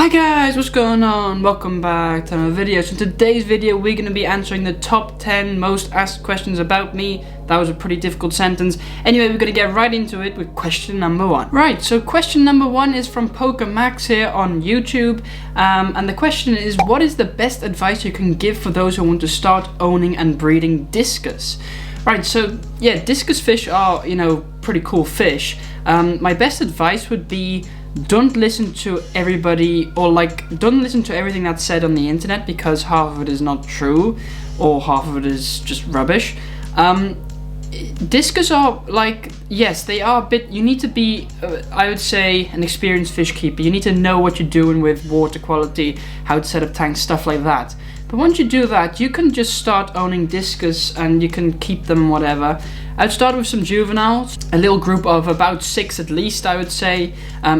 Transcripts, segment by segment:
Hi guys, what's going on? Welcome back to another video. So in today's video we're going to be answering the top 10 most asked questions about me. That was a pretty difficult sentence. Anyway, we're going to get right into it with question number 1. Right, so question number 1 is from PokerMax here on YouTube. And the question is, what is the best advice you can give for those who want to start owning and breeding discus? Right, so yeah, discus fish are, pretty cool fish. My best advice would be, don't listen to everybody, or don't listen to everything that's said on the internet, because half of it is not true or half of it is just rubbish. Discus are yes, they are a bit, you need to be I would say an experienced fish keeper. You need to know what you're doing with water quality, how to set up tanks, stuff like that. But once you do that, you can just start owning discus and you can keep them whatever. I'd start with some juveniles, a little group of about 6 at least, I would say.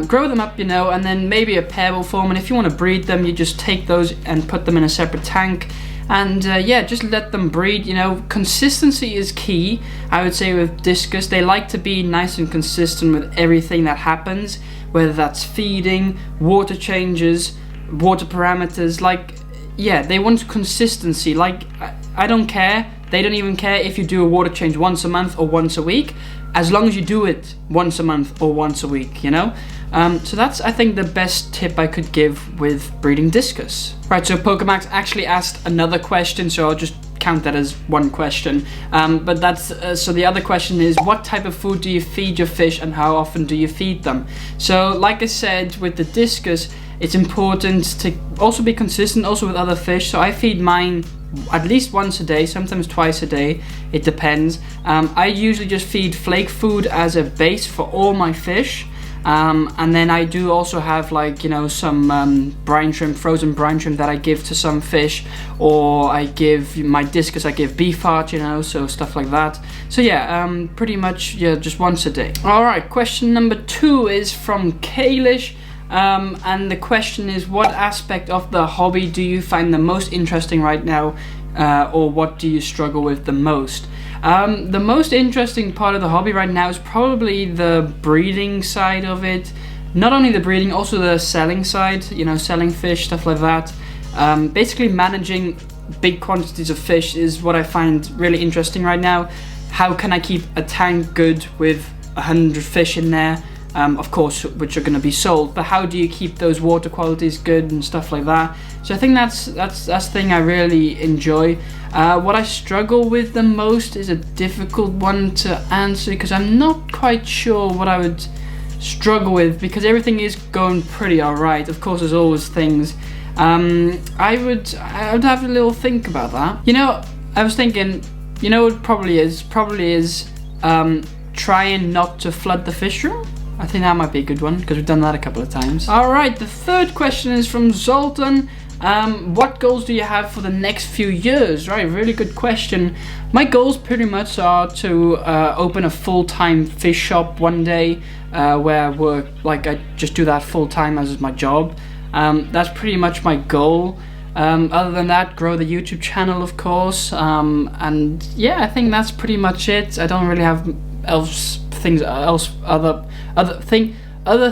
Grow them up, and then maybe a pair will form. And if you want to breed them, you just take those and put them in a separate tank. And yeah, just let them breed. Consistency is key, I would say, with discus. They like to be nice and consistent with everything that happens, whether that's feeding, water changes, water parameters. Yeah, they want consistency. I don't care. They don't even care if you do a water change once a month or once a week, as long as you do it once a month or once a week, So that's, I think, the best tip I could give with breeding discus. Right, so PokerMax actually asked another question, so I'll just count that as one question. But that's, so the other question is, what type of food do you feed your fish and how often do you feed them? So like I said, with the discus, it's important to also be consistent also with other fish. So I feed mine at least once a day, sometimes twice a day, it depends. I usually just feed flake food as a base for all my fish. And then I do also have some brine shrimp, frozen brine shrimp that I give to some fish, or I give my discus, I give beef heart, so stuff like that. So yeah, pretty much, yeah, just once a day. Alright, question number 2 is from Kalish. And the question is, what aspect of the hobby do you find the most interesting right now, or what do you struggle with the most? The most interesting part of the hobby right now is probably the breeding side of it. Not only the breeding, also the selling side, selling fish, stuff like that. Basically managing big quantities of fish is what I find really interesting right now. How can I keep a tank good with 100 fish in there? Of course, which are going to be sold, but how do you keep those water qualities good and stuff like that? So I think that's the thing I really enjoy. What I struggle with the most is a difficult one to answer, because I'm not quite sure what I would struggle with, because everything is going pretty alright. Of course, there's always things. I would have a little think about that. I was thinking, it probably is trying not to flood the fish room. I think that might be a good one, because we've done that a couple of times. Alright, the third question is from Zoltan. What goals do you have for the next few years? Right, really good question. My goals pretty much are to open a full-time fish shop one day, where I work, I just do that full-time as my job. That's pretty much my goal. Other than that, grow the YouTube channel, of course. And yeah, I think that's pretty much it. I don't really have other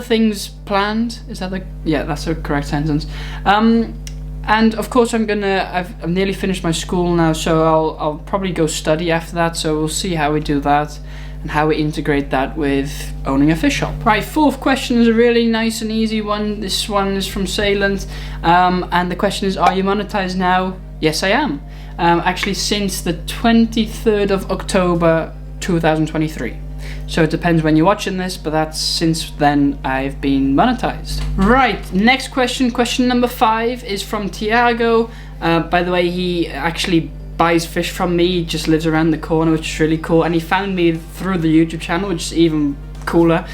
things planned. Is that that's a correct sentence. And of course I've nearly finished my school now, so I'll probably go study after that, so we'll see how we do that and how we integrate that with owning a fish shop. Right, fourth question is a really nice and easy one. This one is from Salent, and the question is, are you monetized now? Yes, I am. Actually, since the 23rd of October 2023. So it depends when you're watching this, but that's since then I've been monetized. Right, next question number 5 is from Tiago. By the way, he actually buys fish from me, he just lives around the corner, which is really cool, and he found me through the YouTube channel, which is even cooler.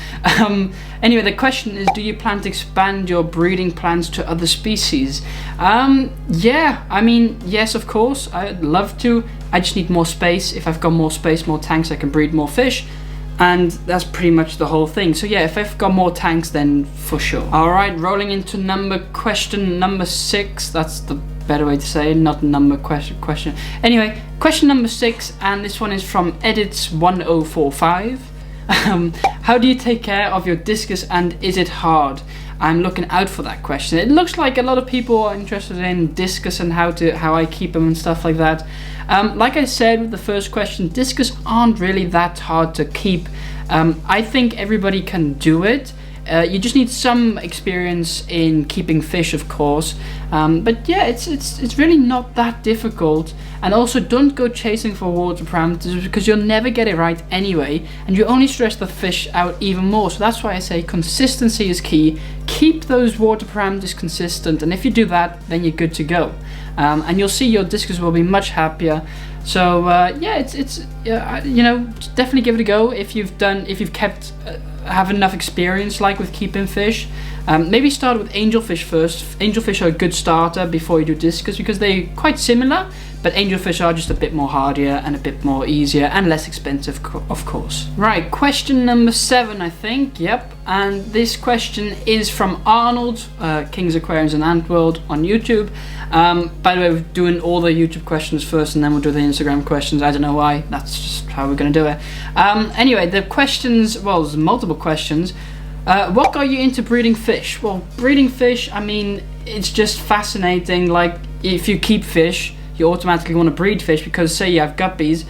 Anyway, the question is, do you plan to expand your breeding plans to other species? Yeah, I mean, yes, of course, I'd love to. I just need more space. If I've got more space, more tanks, I can breed more fish. And that's pretty much the whole thing. So yeah, if I've got more tanks, then for sure. Alright, rolling into question number 6. That's the better way to say it, not number question. Anyway, question number 6, and this one is from Edits1045. How do you take care of your discus, and is it hard? I'm looking out for that question. It looks like a lot of people are interested in discus and how I keep them and stuff like that. Like I said with the first question, discus aren't really that hard to keep. I think everybody can do it. You just need some experience in keeping fish, of course. But yeah, it's really not that difficult. And also, don't go chasing for water parameters because you'll never get it right anyway, and you only stress the fish out even more. So that's why I say consistency is key. Keep those water parameters consistent, and if you do that, then you're good to go. And you'll see your discus will be much happier. So yeah, it's definitely give it a go if you've have enough experience like with keeping fish. Maybe start with angelfish first. Angelfish are a good starter before you do discus because they're quite similar, but angelfish are just a bit more hardier and a bit more easier and less expensive, of course. Right, question number 7, I think. Yep, and this question is from Arnold, King's Aquariums in Antworld on YouTube. By the way, we're doing all the YouTube questions first and then we'll do the Instagram questions. I don't know why, that's just how we're going to do it. Anyway, the questions, well, there's multiple questions. What got you into breeding fish? Well, breeding fish, I mean, it's just fascinating. Like, if you keep fish, you automatically want to breed fish because, say you have guppies,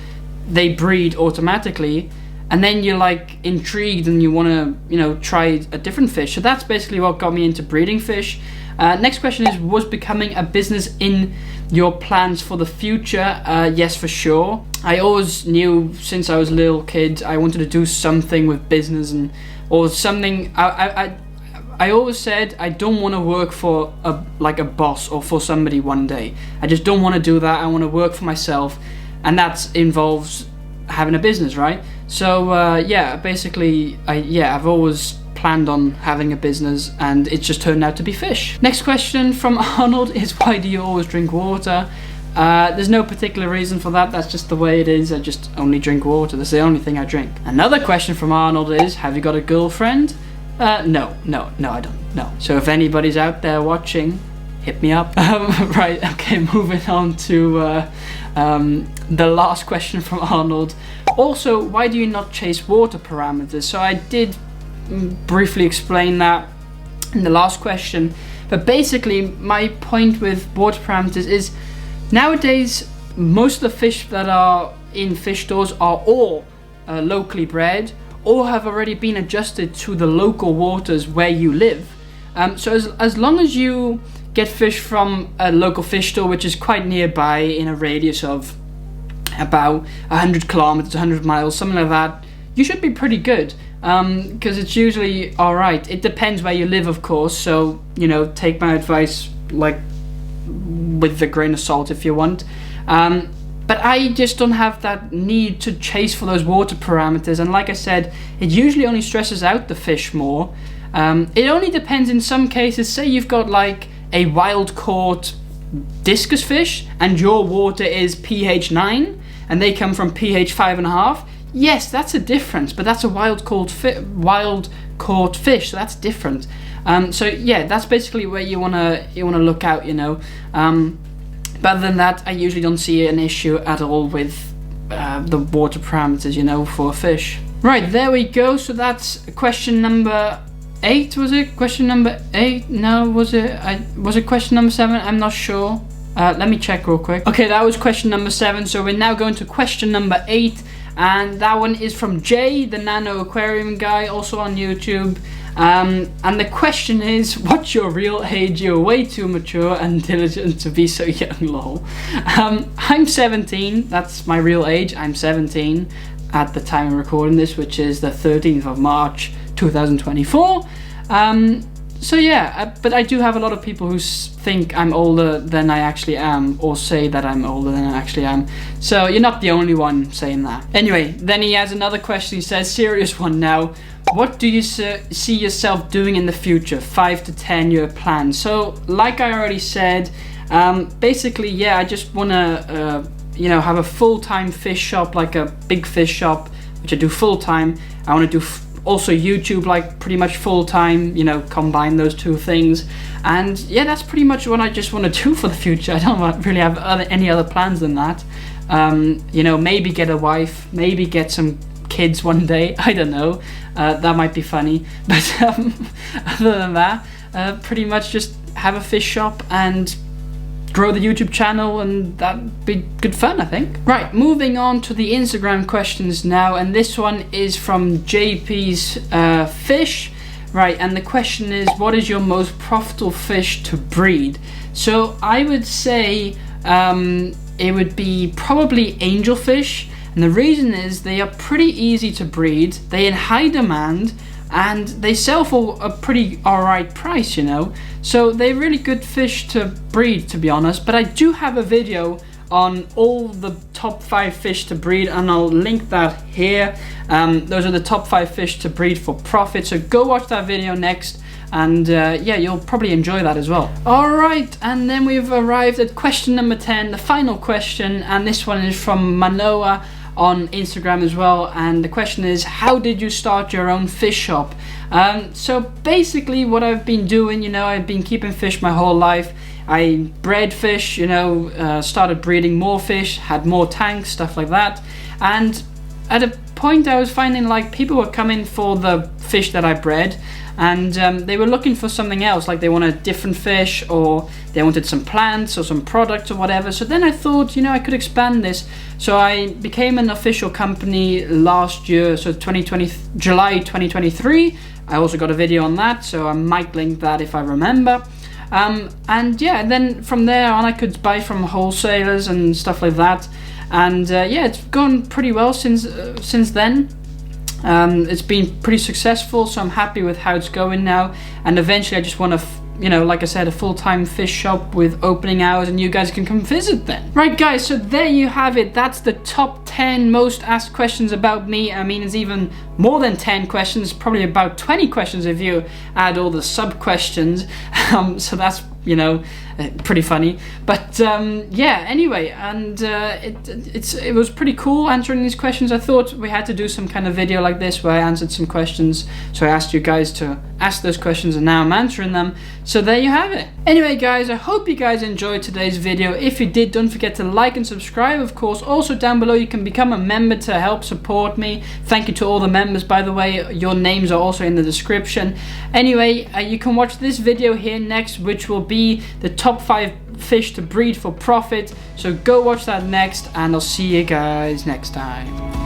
they breed automatically, and then you're like intrigued and you want to, try a different fish. So that's basically what got me into breeding fish. Next question is, was becoming a business in your plans for the future? Yes, for sure. I always knew since I was a little kid I wanted to do something with business or something. I always said I don't want to work for a boss or for somebody one day. I just don't want to do that. I want to work for myself, and that involves having a business, right? So yeah, basically, I've always planned on having a business, and it just turned out to be fish. Next question from Arnold is, why do you always drink water? There's no particular reason for that. That's just the way it is. I just only drink water. That's the only thing I drink. Another question from Arnold is, have you got a girlfriend? No, I don't. No. So if anybody's out there watching, hit me up. Right, okay, moving on to the last question from Arnold. Also, why do you not chase water parameters? So I did briefly explain that in the last question, but basically my point with water parameters is nowadays most of the fish that are in fish stores are all locally bred or have already been adjusted to the local waters where you live. So as long as you get fish from a local fish store which is quite nearby in a radius of about 100 kilometers, 100 miles, something like that, you should be pretty good, because it's usually alright. It depends where you live, of course, so take my advice like with a grain of salt if you want. But I just don't have that need to chase for those water parameters, and like I said, it usually only stresses out the fish more. It only depends in some cases. Say you've got like a wild caught discus fish and your water is pH 9 and they come from pH 5.5. Yes, that's a difference, but that's a wild caught fish, so that's different. So yeah, that's basically where you wanna look out, But other than that, I usually don't see an issue at all with the water parameters, for a fish. Right, there we go. So that's question number 8, was it? Question number 8? No, was it question number 7? I'm not sure. Let me check real quick. Okay, that was question number 7. So we're now going to question number 8, and that one is from Jay, the Nano Aquarium guy, also on YouTube. And the question is, what's your real age? You're way too mature and diligent to be so young, lol. I'm 17, that's my real age. I'm 17 at the time of recording this, which is the 13th of March 2024. So yeah, but I do have a lot of people who think I'm older than I actually am, or say that I'm older than I actually am. So you're not the only one saying that. Anyway, then he has another question. He says, serious one now. What do you see yourself doing in the future? 5 to 10 year plan. So like I already said, basically, yeah, I just want to, have a full-time fish shop, like a big fish shop, which I do full-time. I want to do also YouTube, like pretty much full-time, combine those two things. And yeah, that's pretty much what I just want to do for the future. I don't really have any other plans than that. Maybe get a wife, maybe get some kids one day, I don't know. That might be funny, but other than that, pretty much just have a fish shop and grow the YouTube channel, and that'd be good fun, I think. Right, moving on to the Instagram questions now, and this one is from JP's Fish. Right, and the question is, what is your most profitable fish to breed? So I would say it would be probably angelfish, and the reason is they are pretty easy to breed, they're in high demand, and they sell for a pretty alright price, you know. So they're really good fish to breed, to be honest. But I do have a video on all the top 5 fish to breed, and I'll link that here. Those are the top 5 fish to breed for profit, so go watch that video next, and yeah, you'll probably enjoy that as well. Alright, and then we've arrived at question number 10, the final question, and this one is from Manoa on Instagram as well, and the question is, how did you start your own fish shop? So basically what I've been doing, you know, I've been keeping fish my whole life. I bred fish, you know, started breeding more fish, had more tanks, stuff like that, and at a point I was finding like people were coming for the fish that I bred, and they were looking for something else, like they wanted different fish, or they wanted some plants or some products or whatever. So then I thought, you know, I could expand this. So I became an official company last year, so July 2023. I also got a video on that, so I might link that if I remember. And yeah, then from there on I could buy from wholesalers and stuff like that. And yeah, it's gone pretty well since then. It's been pretty successful, so I'm happy with how it's going now, and eventually I just want to, you know, like I said, a full-time fish shop with opening hours, and you guys can come visit then. Right guys, so there you have it. That's the top 10 most asked questions about me. I mean, it's even more than 10 questions, probably about 20 questions if you add all the sub questions. So that's, you know, pretty funny. But yeah, anyway, and it was pretty cool answering these questions. I thought we had to do some kind of video like this where I answered some questions, so I asked you guys to ask those questions, and now I'm answering them. So there you have it. Anyway guys, I hope you guys enjoyed today's video. If you did, don't forget to like and subscribe, of course. Also down below you can become a member to help support me. Thank you to all the members, by the way. Your names are also in the description. Anyway, you can watch this video here next, which will be the top 5 fish to breed for profit. So go watch that next, and I'll see you guys next time.